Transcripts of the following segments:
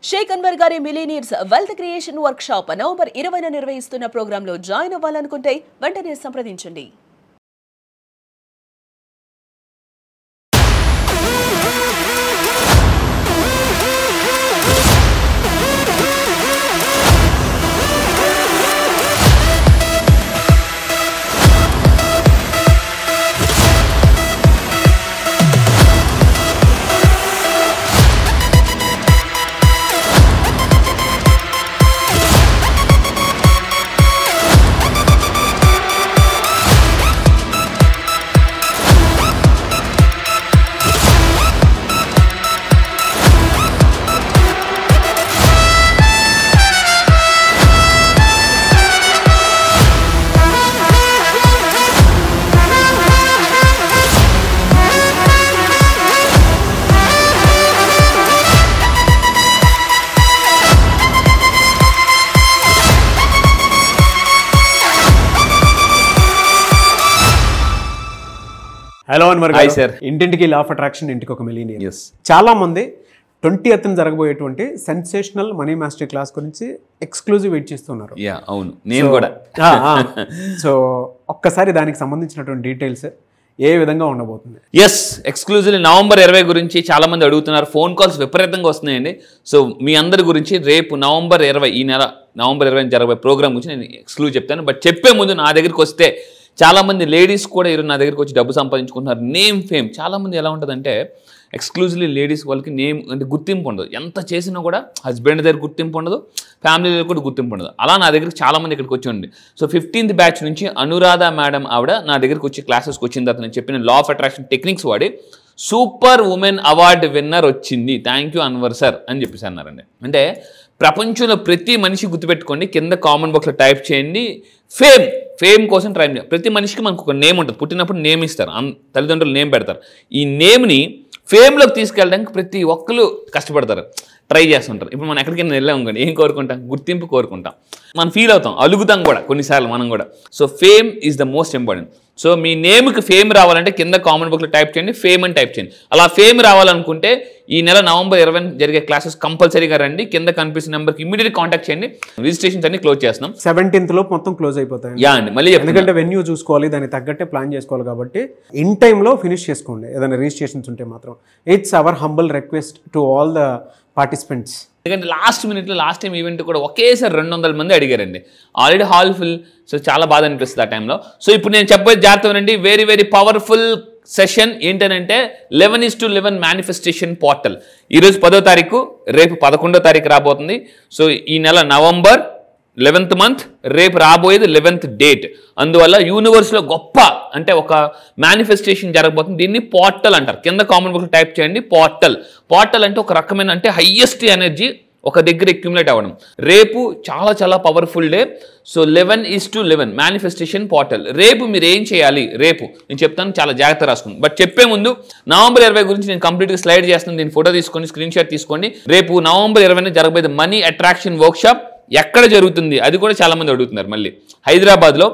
షేక్ అన్వర్ గారి millionaires wealth creation workshop November 20న నిర్వహిస్తున్న ప్రోగ్రాంలో జాయిన్ అవ్వాలనుకుంటే వెంటనే సంప్రదించండి. Hello Anwar hi sir. ఇంటింటికి లా ఆఫ్ అట్రాక్షన్ ఇంటికి ఒక మిలీనియర్. చాలా మంది 20th జరగబోయేటువంటి సెన్సేషనల్ మనీ మాస్టరీ క్లాస్ గురించి ఎక్స్క్లూజివ్ వెయిట్ చేస్తున్నారు. అవును, నేను కూడా. సో ఒక్కసారి దానికి సంబంధించినటువంటి డీటెయిల్స్ ఏ విధంగా ఉండబోతుంది? ఎక్స్క్లూజివ్లీ నవంబర్ 20 గురించి చాలా మంది అడుగుతున్నారు. ఫోన్ కాల్స్ విపరీతంగా వస్తున్నాయండి. సో మీ అందరి గురించి రేపు నవంబర్ 20 ఈ నెల నవంబర్ 20 జరగబోయే ప్రోగ్రామ్ గురించి నేను ఎక్స్క్లూజివ్ చెప్తాను. బట్ చెప్పే ముందు నా దగ్గరికి వస్తే చాలామంది లేడీస్ కూడా ఈరోజు నా దగ్గరికి వచ్చి డబ్బు సంపాదించుకుంటున్నారు. నేమ్ ఫేమ్ చాలామంది ఎలా ఉంటుందంటే ఎక్స్క్లూజివ్లీ లేడీస్ వాళ్ళకి నేమ్ అంటే గుర్తింపు ఉండదు. ఎంత చేసినా కూడా హస్బెండ్ దగ్గర గుర్తింపు ఉండదు, ఫ్యామిలీ దగ్గర కూడా గుర్తింపు ఉండదు. అలా నా దగ్గరికి చాలామంది ఇక్కడికి వచ్చి ఉండి. సో 15th బ్యాచ్ నుంచి అనురాధ మేడం ఆవిడ నా దగ్గరికి వచ్చి క్లాసెస్కి వచ్చిన తర్వాత నేను చెప్పిన లా ఆఫ్ అట్రాక్షన్ టెక్నిక్స్ వాడి సూపర్ ఉమెన్ అవార్డు విన్నర్ వచ్చింది, థ్యాంక్ యూ అన్వర్ సార్ అని చెప్పేసి అన్నారండి. అంటే ప్రపంచంలో ప్రతి మనిషి గుర్తుపెట్టుకోండి, కింద కామెంట్ బాక్స్లో టైప్ చేయండి ఫేమ్ కోసం ట్రై చేయండి. ప్రతి మనిషికి మనకు ఒక నేమ్ ఉంటుంది. పుట్టినప్పుడు నేమ్ ఇస్తారు, తల్లిదండ్రులు నేమ్ పెడతారు. ఈ నేమ్ని ఫేమ్లోకి తీసుకెళ్ళడానికి ప్రతి ఒక్కరు కష్టపడతారు, ట్రై చేస్తుంటారు. ఇప్పుడు మనం ఎక్కడికైనా వెళ్ళాం కానీ ఏం కోరుకుంటాం? గుర్తింపు కోరుకుంటాం. మనం ఫీల్ అవుతాం, అలుగుతాం కూడా కొన్నిసార్లు మనం కూడా. So fame is the most important. So మీ నేమ్కి ఫేమ్ రావాలంటే కింద కామెంట్ బాక్స్లో టైప్ చేయండి ఫేమ్ అని టైప్ చేయండి. అలా ఫేమ్ రావాలనుకుంటే ఈ నెల నవంబర్ 20 జరిగే క్లాసెస్ కంపల్సరీగా రండి. కింద కనిపిస్తున్న నెంబర్కి ఇమీడియట్ కాంటాక్ట్ చేయండి. రిజిస్ట్రేషన్స్ అన్ని క్లోజ్ చేస్తున్నాం. 17th లోపు మొత్తం క్లోజ్ అయిపోతాయి. అండి మళ్ళీ ఎందుకంటే వెన్యూ చూసుకోవాలి, దానికి తగ్గట్టే ప్లాన్ చేసుకోవాలి. కాబట్టి ఇన్ టైంలో ఫినిష్ చేసుకోండి ఏదైనా రిజిస్ట్రేషన్స్ ఉంటే మాత్రం. It's our humble request to all the participants. ఎందుకంటే లాస్ట్ టైం ఈవెంట్ కూడా ఒకేసారి 200 మంది అడిగారండి. Already hall full. సో చాలా బాధ అనిపిస్తుంది ఆ టైంలో. సో ఇప్పుడు నేను చెప్పేది జాగ్రత్తగానండి. వెరీ వెరీ పవర్ఫుల్ సెషన్ ఏంటంటే 11:11 మేనిఫెస్టేషన్ పోర్టల్. ఈరోజు 10వ తారీఖు, రేపు 11వ తారీఖు రాబోతుంది. సో ఈ నెల నవంబర్ 11th మంత్, రేపు రాబోయేది 11th డేట్. అందువల్ల యూనివర్స్లో గొప్ప అంటే ఒక మేనిఫెస్టేషన్ జరగబోతుంది. దీన్ని పోర్టల్ అంటారు. కింద కామెంట్ బాక్స్లో టైప్ చేయండి పోర్టల్ అంటే ఒక రకమైన అంటే హైయెస్ట్ ఎనర్జీ ఒక దగ్గర అక్యుములేట్ అవ్వడం. రేపు చాలా చాలా powerful day. So 11:11 manifestation portal. రేపు మీరు ఏం చేయాలి రేపు నేను చెప్తాను, చాలా జాగ్రత్త రాసుకోండి. బట్ చెప్పే ముందు నవంబర్ 20 గురించి నేను కంప్లీట్గా స్లైడ్ చేస్తాను. దీని ఫోటో తీసుకోండి, స్క్రీన్ షాట్ తీసుకోండి. రేపు నవంబర్ 20 జరగబోయే మనీ అట్రాక్షన్ వర్క్షాప్ ఎక్కడ జరుగుతుంది అది కూడా చాలామంది అడుగుతున్నారు. మళ్ళీ హైదరాబాద్లో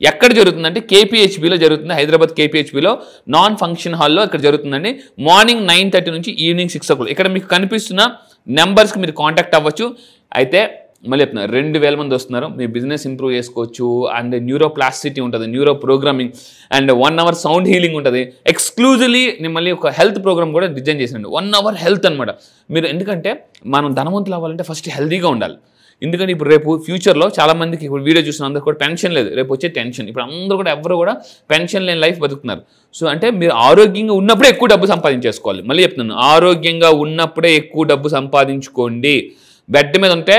ఎక్కడ జరుగుతుందంటే కేపీహెచ్బీలో జరుగుతుంది. హైదరాబాద్ కేపీహెచ్బీలో నాన్ ఫంక్షన్ హాల్లో ఇక్కడ జరుగుతుందండి. మార్నింగ్ 9:30 నుంచి ఈవినింగ్ 6 o'clock. ఇక్కడ మీకు కనిపిస్తున్న నెంబర్స్కి మీరు కాంటాక్ట్ అవ్వచ్చు. అయితే మళ్ళీ చెప్తున్నారు 2000 మంది వస్తున్నారు. మీ బిజినెస్ ఇంప్రూవ్ చేసుకోవచ్చు. అండ్ న్యూరోప్లాస్టిసిటీ ఉంటుంది, neuro programming and 1 hour sound healing ఉంటుంది. ఎక్స్క్లూజివ్లీ నేను మళ్ళీ ఒక హెల్త్ ప్రోగ్రామ్ కూడా డిజైన్ చేశాను. 1 hour హెల్త్ అనమాట. మీరు ఎందుకంటే మనం ధనవంతులు అవ్వాలంటే ఫస్ట్ హెల్తీగా ఉండాలి. ఎందుకంటే ఇప్పుడు రేపు ఫ్యూచర్లో చాలామందికి ఇప్పుడు వీడియో చూసిన అందరూ కూడా పెన్షన్ లేదు, రేపు వచ్చే టెన్షన్. ఇప్పుడు అందరూ కూడా ఎవరు కూడా పెన్షన్ లేని లైఫ్ బతుకుతున్నారు. సో అంటే మీరు ఆరోగ్యంగా ఉన్నప్పుడే ఎక్కువ డబ్బు సంపాదించేసుకోవాలి. మళ్ళీ చెప్తున్నాను, ఆరోగ్యంగా ఉన్నప్పుడే ఎక్కువ డబ్బు సంపాదించుకోండి. బెడ్ మీద ఉంటే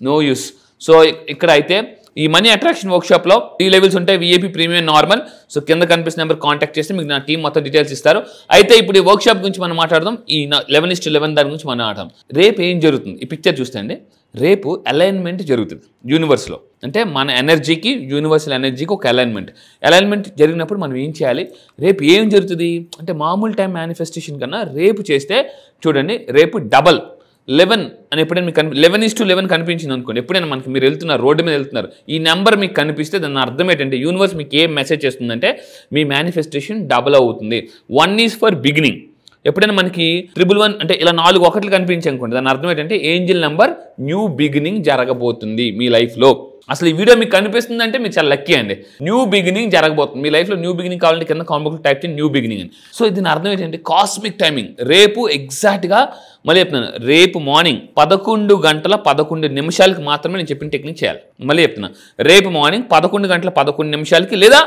నో యూస్. సో ఇక్కడ అయితే ఈ మనీ అట్రాక్షన్ వర్క్షాప్లో 3 levels ఉంటాయి, విఐపి, ప్రీమియం, నార్మల్. సో కింద కనిపిస్తున్న నెంబర్ కాంటాక్ట్ చేస్తే మీకు నా టీం మొత్తం డీటెయిల్స్ ఇస్తారు. అయితే ఇప్పుడు ఈ వర్క్షాప్ గురించి మనం మాట్లాడదాం. ఈ 11:11 దాని గురించి మనం మాట్లాడదాం. రేపు ఏం జరుగుతుంది ఈ పిక్చర్ చూస్తే అండి, రేపు అలైన్మెంట్ జరుగుతుంది యూనివర్స్లో. అంటే మన ఎనర్జీకి యూనివర్సల్ ఎనర్జీకి ఒక అలైన్మెంట్ జరిగినప్పుడు మనం ఏం చేయాలి? రేపు ఏం జరుగుతుంది అంటే మామూలు టైం మేనిఫెస్టేషన్ కన్నా రేపు చేస్తే చూడండి, రేపు డబల్ 11 అని ఎప్పుడైనా మీకు 11:11 కనిపించింది అనుకోండి, ఎప్పుడైనా మనకి మీరు వెళ్తున్నారు, రోడ్డు మీద వెళ్తున్నారు, ఈ నెంబర్ మీకు కనిపిస్తే దాని అర్థం ఏంటంటే యూనివర్స్ మీకు ఏం మెసేజ్ చేస్తుందంటే మీ మేనిఫెస్టేషన్ డబల్ అవుతుంది. 1 is for బిగినింగ్. ఎప్పుడైనా మనకి 111 అంటే ఇలా 4 ఒకట్లు కనిపించనుకోండి, దాని అర్థం ఏంటంటే ఏంజిల్ నెంబర్ న్యూ బిగినింగ్ జరగబోతుంది మీ లైఫ్లో. అసలు ఈ వీడియో మీకు కనిపిస్తుంది అంటే మీరు చాలా లక్కీ అండి. న్యూ బిగినింగ్ జరగబోతుంది మీ లైఫ్లో. న్యూ బిగినింగ్ కావాలంటే కింద కామెంట్ బాక్స్లో టైప్ చేయండి న్యూ బిగినింగ్ అని. సో దీని అర్థం ఏంటంటే కాస్మిక్ టైమింగ్. రేపు ఎగ్జాక్ట్గా మళ్ళీ చెప్తున్నాను, రేపు మార్నింగ్ 11:11 మాత్రమే నేను చెప్పిన టెక్నిక్ చేయాలి. మళ్ళీ చెప్తున్నాను, రేపు మార్నింగ్ 11:11 లేదా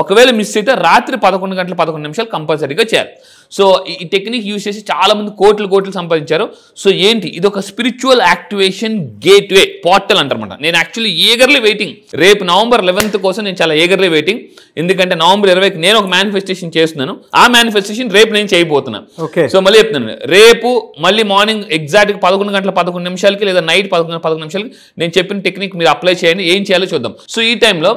ఒకవేళ మిస్ అయితే రాత్రి 11:11 కంపల్సరీగా చేయాలి. సో ఈ టెక్నిక్ యూజ్ చేసి చాలా మంది కోట్లు సంపాదించారు. సో ఏంటి, ఇది ఒక స్పిరిచువల్ యాక్టివేషన్ గేట్వే పోర్టల్ అంటారన్నమాట. నేను యాక్చువల్లీ ఈగర్లీ వెయిటింగ్, రేపు నవంబర్ 11 కోసం నేను చాలా ఈగర్లీ వెయిటింగ్. ఎందుకంటే నవంబర్ 20కి నేను ఒక మేనిఫెస్టేషన్ చేస్తున్నాను. ఆ మేనిఫెస్టేషన్ రేపు నేను చేయబోతున్నాను. సో మళ్ళీ చెప్తున్నాను, రేపు మళ్ళీ మార్నింగ్ ఎగ్జాక్ట్గా 11:11 లేదా నైట్ 11:11 నేను చెప్పిన టెక్నిక్ మీరు అప్లై చేయండి. ఏం చేయాలో చూద్దాం. సో ఈ టైంలో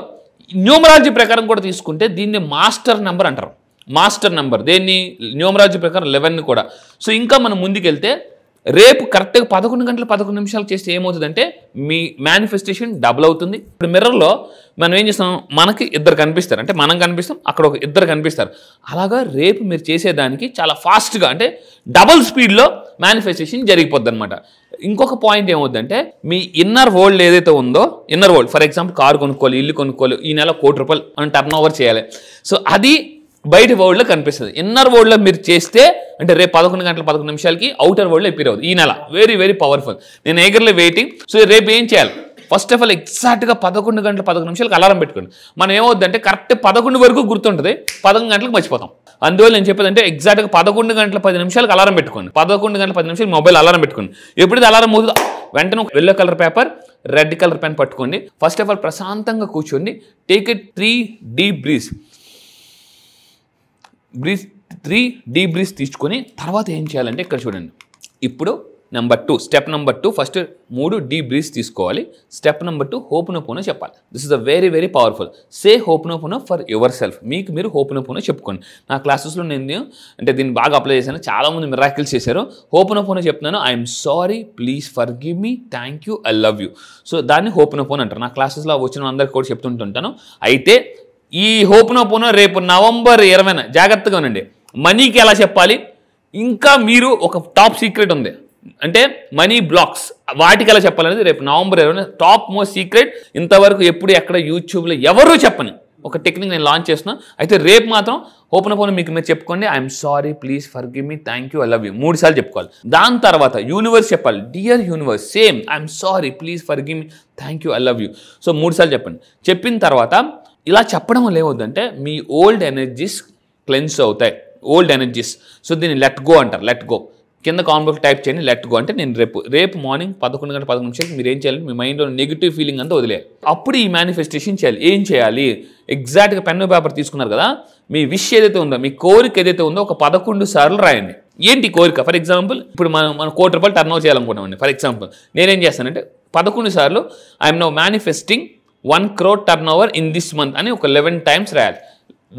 న్యూమరాలజీ ప్రకారం కూడా తీసుకుంటే దీన్ని మాస్టర్ నెంబర్ అంటారు. మాస్టర్ నెంబర్ దేన్ని, న్యూమరాలజీ ప్రకారం 11 కూడా. సో ఇంకా మనం ముందుకెళ్తే రేపు కరెక్ట్గా 11:11 చేస్తే ఏమవుతుందంటే మీ మేనిఫెస్టేషన్ డబుల్ అవుతుంది. ఇప్పుడు మిర్రర్లో మనం ఏం చేస్తాం, మనకి ఇద్దరు కనిపిస్తారు, అంటే మనం కనిపిస్తాం, అక్కడ ఒక ఇద్దరు కనిపిస్తారు. అలాగా రేపు మీరు చేసేదానికి చాలా ఫాస్ట్గా అంటే డబుల్ స్పీడ్లో మేనిఫెస్టేషన్ జరిగిపోద్ది అనమాట. ఇంకొక పాయింట్ ఏమవుతుందంటే మీ ఇన్నర్ వరల్డ్ ఏదైతే ఉందో, inner world for example car కొనుక్కోవాలి, ఇల్లు కొనుక్కోవాలి, ఈ నెల ₹1,00,00,000 మనం టర్న్ ఓవర్ చేయాలి. సో అది బయట వరల్డ్లో కనిపిస్తుంది. ఇన్నర్ వరల్డ్లో మీరు చేస్తే అంటే రేపు 11:11 అవుటర్ వరల్డ్లో అపీర్ అవుతుంది. ఈ నెల వెరీ వెరీ పవర్ఫుల్. నేను ఏగర్లీ వెయిటింగ్. సో రేపు ఏం చేయాలి, ఫస్ట్ ఆఫ్ ఆల్ ఎగ్జాక్ట్గా 11:11 అలారం పెట్టుకోండి. మనం ఏమవుతుందంటే కరెక్ట్ 11 వరకు గుర్తుంటుంది, 11 గంటలకు మర్చిపోతాం. అందువల్ల నేను చెప్పేదంటే ఎగ్జాక్ట్గా 11:10 అలారం పెట్టుకోండి. 11:10 మొబైల్ అలారం పెట్టుకోండి. ఎప్పుడైతే అలారం అవుతుందో వెంటనే ఒక yellow colour paper, red colour pen పట్టుకోండి. ఫస్ట్ ఆఫ్ ఆల్ ప్రశాంతంగా కూర్చోండి. Take it 3 deep breaths. 3 deep breaths తీసుకొని తర్వాత ఏం చేయాలంటే ఇక్కడ చూడండి. ఇప్పుడు step number 2 first 3 deep breaths తీసుకోవాలి. స్టెప్ నెంబర్ 2 హోపనోపోనో చెప్పాలి. This is a very very powerful. Say ho'oponopono for yourself. మీకు మీరు హోపనోపోనో చెప్పుకోండి. నా క్లాసెస్లో నేను అంటే దీన్ని బాగా అప్లై చేశాను. చాలామంది మిరాకిల్స్ చేశారు. హోపనోపోనో చెప్తున్నాను, I'm sorry, please forgive me, thank you, I love you. So దాన్ని హోపనోపోనో అంటారు. నా క్లాసెస్లో వచ్చిన అందరికీ కూడా చెప్తుంటుంటాను. అయితే ఈ హోపనోపోనో రేపు నవంబర్ 20న జాగ్రత్తగా ఉండండి. మనీకి ఎలా చెప్పాలి, ఇంకా మీరు ఒక టాప్ సీక్రెట్ ఉంది అంటే మనీ బ్లాక్స్, వాటికి ఎలా చెప్పాలనేది రేపు నవంబర్ 20న టాప్ మోస్ట్ సీక్రెట్. ఇంతవరకు ఎప్పుడు ఎక్కడ యూట్యూబ్లో ఎవరూ చెప్పని ఒక టెక్నిక్ నేను లాంచ్ చేస్తున్నాను. అయితే రేపు మాత్రం హోపనోపోనో మీకు మీరు చెప్పుకోండి, I'm sorry, please forgive me, thank you, I love you 3 సార్లు చెప్పుకోవాలి. దాని తర్వాత యూనివర్స్ చెప్పాలి, dear universe, same I'm sorry, please forgive me, thank you, I love you. So 3 సార్లు చెప్పండి. చెప్పిన తర్వాత ఇలా చెప్పడం వల్ల ఏమవుతుందంటే మీ ఓల్డ్ ఎనర్జీస్ క్లెన్స్ అవుతాయి. Old energies. సో దీన్ని లెట్ గో అంటారు. లెట్ గో కింద కామెంట్ టైప్ చేయండి లెట్ గో అంటే. నేను రేపు మార్నింగ్ 11:11 మీరు ఏం చేయాలి, మీ మైండ్లో నెగిటివ్ ఫీలింగ్ అంతా వదిలేయాలి. అప్పుడు ఈ మేనిఫెస్టేషన్ చేయాలి. ఏం చేయాలి, ఎగ్జాక్ట్గా పెన్ను పేపర్ తీసుకున్నారు కదా, మీ విష్ ఏదైతే ఉందో, మీ కోరిక ఏదైతే ఉందో ఒక 11 సార్లు రాయండి. ఏంటి కోరిక, ఫర్ ఎగ్జాంపుల్ ఇప్పుడు మనం ₹1,00,00,000 టర్న్ ఓవర్ చేయాలనుకుంటామండి. ఫర్ ఎగ్జాంపుల్ నేనేం చేస్తానంటే 11 సార్లు I'm now manifesting 1 crore turn over in this month అని ఒక 11 times రాయాలి.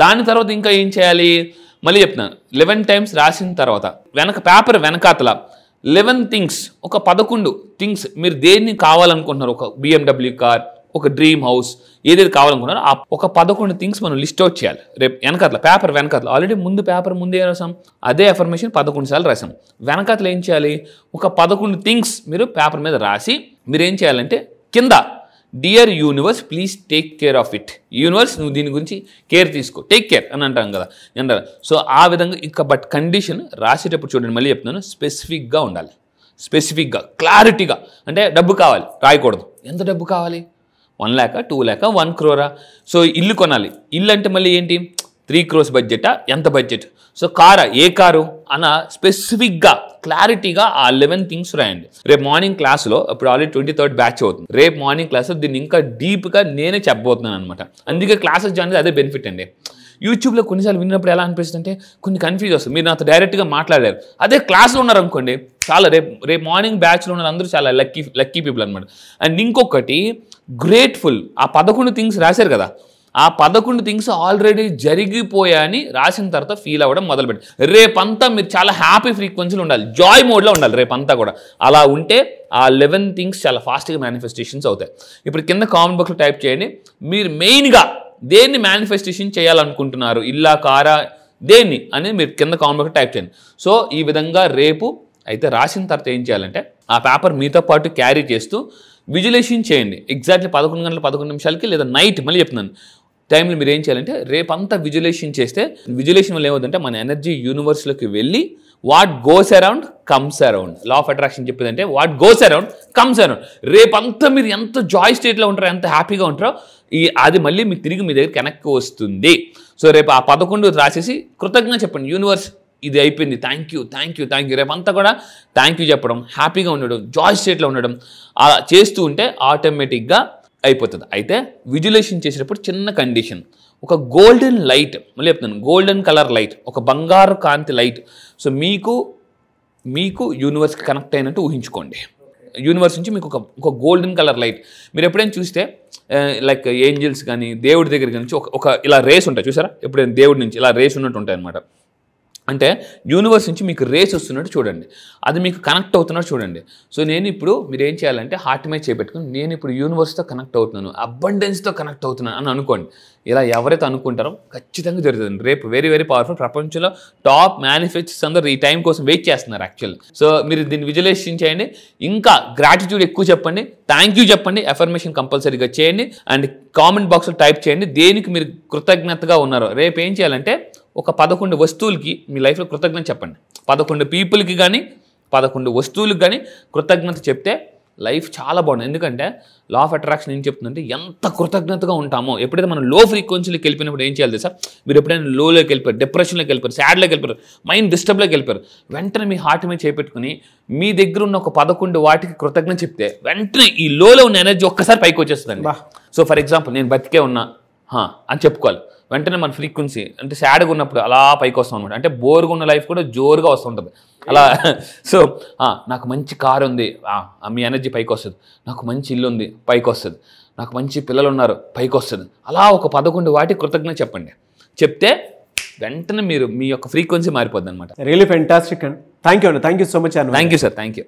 దాని తర్వాత ఇంకా ఏం చేయాలి, మళ్ళీ చెప్తున్నాను, 11 times రాసిన తర్వాత పేపర్ వెనకాతల 11 థింగ్స్, ఒక 11 థింగ్స్ మీరు దేన్ని కావాలనుకుంటున్నారు, ఒక BMW కార్, ఒక డ్రీమ్ హౌస్, ఏదైతే కావాలనుకున్నారో ఆ ఒక 11 థింగ్స్ మనం లిస్ట్ అవుట్ చేయాలి. రేపు వెనకాతల పేపర్ వెనకాతల ఆల్రెడీ పేపర్ ముందే రాసాం, అదే అఫర్మేషన్ 11 సార్లు రాసాం. వెనకాతల ఏం చేయాలి, ఒక 11 థింగ్స్ మీరు పేపర్ మీద రాసి మీరు ఏం చేయాలంటే కింద dear universe please take care of it. Universe నువ్వు దీని గురించి కేర్ తీసుకో, టేక్ కేర్ అని అంటాం కదా అంటారు. సో ఆ విధంగా ఇంకా బట్ కండిషన్ రాసేటప్పుడు చూడండి, మళ్ళీ చెప్తున్నాను, స్పెసిఫిక్గా ఉండాలి. స్పెసిఫిక్గా క్లారిటీగా. అంటే డబ్బు కావాలి రాయకూడదు. ఎంత డబ్బు కావాలి, 1 lakh, 2 lakh, 1 crore. సో ఇల్లు కొనాలి. ఇల్లు అంటే మళ్ళీ ఏంటి, 3 crores బడ్జెటా, ఎంత బడ్జెట్. సో కారా, ఏ కారు అన్న స్పెసిఫిక్గా క్లారిటీగా ఆ 11 థింగ్స్ రాయండి. రేపు మార్నింగ్ క్లాస్లో ఇప్పుడు ఆల్రెడీ 23rd బ్యాచ్ అవుతుంది. రేపు మార్నింగ్ క్లాస్లో దీన్ని ఇంకా డీప్గా నేనే చెప్పబోతున్నాను అనమాట. అందుకే క్లాసెస్ జాయిన్ అదే బెనిఫిట్ అండి. యూట్యూబ్లో కొన్నిసార్లు విన్నప్పుడు ఎలా అనిపిస్తుంది అంటే కొన్ని కన్ఫ్యూజ్ వస్తుంది. మీరు నాతో డైరెక్ట్గా మాట్లాడారు, అదే క్లాస్లో ఉన్నారనుకోండి చాలా రేపు మార్నింగ్ బ్యాచ్లో ఉన్న అందరూ చాలా లక్కీ పీపుల్ అనమాట. అండ్ ఇంకొకటి గ్రేట్ఫుల్. ఆ 11 థింగ్స్ రాశారు కదా, ఆ 11 థింగ్స్ ఆల్రెడీ జరిగిపోయాయని రాసిన తర్వాత ఫీల్ అవ్వడం మొదలుపెట్టి రేపంతా మీరు చాలా హ్యాపీ ఫ్రీక్వెన్సీలో ఉండాలి, జాయ్ మోడ్లో ఉండాలి రేపంతా కూడా. అలా ఉంటే ఆ 11 థింగ్స్ చాలా ఫాస్ట్గా మేనిఫెస్టేషన్స్ అవుతాయి. ఇప్పుడు కింద కామెంట్ బాక్స్లో టైప్ చేయండి, మీరు మెయిన్గా దేన్ని మేనిఫెస్టేషన్ చేయాలనుకుంటున్నారు, ఇల్లా, కారా, దేన్ని అని మీరు కింద కామెంట్ టైప్ చేయండి. సో ఈ విధంగా రేపు అయితే రాసిన తర్వాత ఏం చేయాలంటే ఆ పేపర్ మీతో పాటు క్యారీ చేస్తూ విజులేషన్ చేయండి. ఎగ్జాక్ట్లీ 11 గంటల 11 నిమిషాలకి లేదా నైట్ మళ్ళీ చెప్తున్నాను టైంలో మీరు ఏం చేయాలంటే రేపంతా విజులేషన్ చేస్తే విజులేషన్ వల్ల ఏమవుతుందంటే మన ఎనర్జీ యూనివర్స్లోకి వెళ్ళి what goes around comes around. Law of attraction చెప్పేదంటే what goes around comes around. రేపంతా మీరు ఎంత జాయ్ స్టేట్లో ఉంటారో ఎంత హ్యాపీగా ఉంటారో అది మళ్ళీ మీకు తిరిగి మీ దగ్గర వెనక్కి వస్తుంది. సో రేపు ఆ 11 రాసేసి కృతజ్ఞత చెప్పండి యూనివర్స్ ఇది అయిపోయింది, thank you thank you thank you. రేపంతా కూడా థ్యాంక్ యూ చెప్పడం, హ్యాపీగా ఉండడం, జాయ్ స్టేట్లో ఉండడం అలా చేస్తూ ఉంటే ఆటోమేటిక్గా అయిపోతుంది. అయితే విజులేషన్ చేసేటప్పుడు చిన్న కండిషన్, ఒక గోల్డెన్ లైట్, మళ్ళీ చెప్తున్నాను గోల్డెన్ కలర్ లైట్, ఒక బంగారు కాంతి లైట్. సో మీకు యూనివర్స్కి కనెక్ట్ అయినట్టు ఊహించుకోండి. యూనివర్స్ నుంచి మీకు ఒక గోల్డెన్ కలర్ లైట్ మీరు ఎప్పుడైనా చూస్తే లైక్ ఏంజల్స్ కానీ దేవుడి దగ్గర నుంచి ఒక ఇలా రేస్ ఉంటాయి చూసారా, ఎప్పుడైనా దేవుడి నుంచి ఇలా రేస్ ఉన్నట్టు ఉంటాయి అనమాట. అంటే యూనివర్స్ నుంచి మీకు రేస్ వస్తున్నట్టు చూడండి, అది మీకు కనెక్ట్ అవుతున్నట్టు చూడండి. సో నేను ఇప్పుడు మీరు ఏం చేయాలంటే హార్ట్ మీద చేపెట్టుకుని నేను ఇప్పుడు యూనివర్స్తో కనెక్ట్ అవుతున్నాను, అబండెన్స్తో కనెక్ట్ అవుతున్నాను అని అనుకోండి. ఇలా ఎవరైతే అనుకుంటారో ఖచ్చితంగా జరుగుతుంది. రేపు వెరీ వెరీ పవర్ఫుల్. ప్రపంచంలో టాప్ మేనిఫెస్టర్స్ అందరూ ఈ టైం కోసం వెయిట్ చేస్తున్నారు యాక్చువల్లీ. సో మీరు దీన్ని విజువలైజేషన్ చేయండి, ఇంకా గ్రాటిట్యూడ్ ఎక్కువ చెప్పండి, థ్యాంక్ యూ చెప్పండి, అఫర్మేషన్ కంపల్సరీగా చేయండి అండ్ కామెంట్ బాక్స్లో టైప్ చేయండి దేనికి మీరు కృతజ్ఞతగా ఉన్నారో. రేపు ఏం చేయాలంటే ఒక 11 వస్తువులకి మీ లైఫ్లో కృతజ్ఞత చెప్పండి. 11 పీపుల్కి కానీ 11 వస్తువులకు కానీ కృతజ్ఞత చెప్తే లైఫ్ చాలా బాగుంటుంది. ఎందుకంటే లా ఆఫ్ అట్రాక్షన్ ఏం చెప్తుందంటే ఎంత కృతజ్ఞతగా ఉంటామో, ఎప్పుడైతే మనం లో ఫ్రీక్వెన్సీలోకి వెళ్ళిపోయినప్పుడు ఏం చేయాలి తెలుసా, మీరు ఎప్పుడైనా లోలోకి వెళ్ళిపోయారు, డిప్రెషన్లోకి వెళ్ళిపోయారు, సాడ్లోకి వెళ్ళిపోయారు, మైండ్ డిస్టర్బ్లోకి వెళ్ళిపోయారు, వెంటనే మీ హార్ట్ మీద చేపెట్టుకుని మీ దగ్గర ఉన్న ఒక 11 వాటికి కృతజ్ఞత చెప్తే వెంటనే ఈ లోలో ఉన్న ఎనర్జీ ఒక్కసారి పైకి వచ్చేస్తుందండి. సో ఫర్ ఎగ్జాంపుల్ నేను బతికే ఉన్నా అని చెప్పుకోవాలి. వెంటనే మన ఫ్రీక్వెన్సీ అంటే సాడ్గా ఉన్నప్పుడు అలా పైకి వస్తాం అనమాట. అంటే బోర్గా ఉన్న లైఫ్ కూడా జోరుగా వస్తుంటుంది అలా. సో నాకు మంచి కారు ఉంది, మీ ఎనర్జీ పైకి వస్తుంది. నాకు మంచి ఇల్లు ఉంది, పైకి వస్తుంది. నాకు మంచి పిల్లలు ఉన్నారు, పైకి వస్తుంది. అలా ఒక 11 వాటికి కృతజ్ఞత చెప్పండి. చెప్తే వెంటనే మీరు మీ యొక్క ఫ్రీక్వెన్సీ మారిపోద్ది అనమాట. Really fantastic and thank you so much. Thank you sir, thank you.